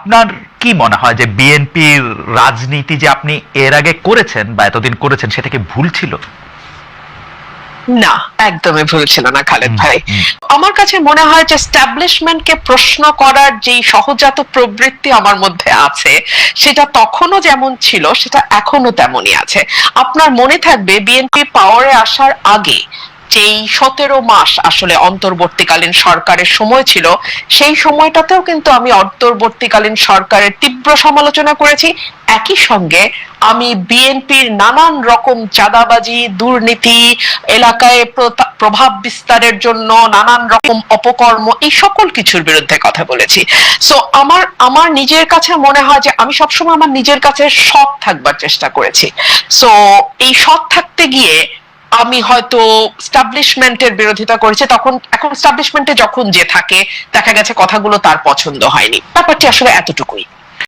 আপনার কি মনে হয় যে বিএনপির রাজনীতি যে আপনি এর আগে করেছেন বা এতদিন করেছেন সেটা কি ভুল ছিল? না, একদমই ভুল ছিল না খালেদ হুম, ভাই। হুম। আমার কাছে মনে হয় যে এস্টাবলিশমেন্টকে প্রশ্ন করার যে সহজাত প্রবৃত্তি আমার মধ্যে আছে, সেটা তখনও যেমন ছিল সেটা এখনো তেমনই আছে। আপনার মনে থাকবে বিএনপি পাওয়ারে আসার আগে যেই 17 মাস আসলে অন্তর্বর্তীকালীন সরকারের সময় ছিল, সেই সময়টাতেও কিন্তু আমি অন্তর্বর্তীকালীন সরকারের তীব্র সমালোচনা করেছি। একই সঙ্গে আমি বিএনপির নানান রকম চাঁদাবাজি, দুর্নীতি, এলাকায় প্রভাব বিস্তারের জন্য নানান রকম অপকর্ম, এই সকল কিছুর বিরুদ্ধে কথা বলেছি। সো আমার আমার নিজের কাছে মনে হয় যে আমি সবসময় আমার নিজের কাছে সৎ থাকবার চেষ্টা করেছি। সো এই সৎ থাকতে গিয়ে আমি হয়তো স্টাবলিশমেন্টের বিরোধিতা করেছি, তখন এখন স্টাবলিশমেন্টে যখন যে থাকে দেখা গেছে কথাগুলো তার পছন্দ হয়নি, ব্যাপারটি আসলে এতটুকুই।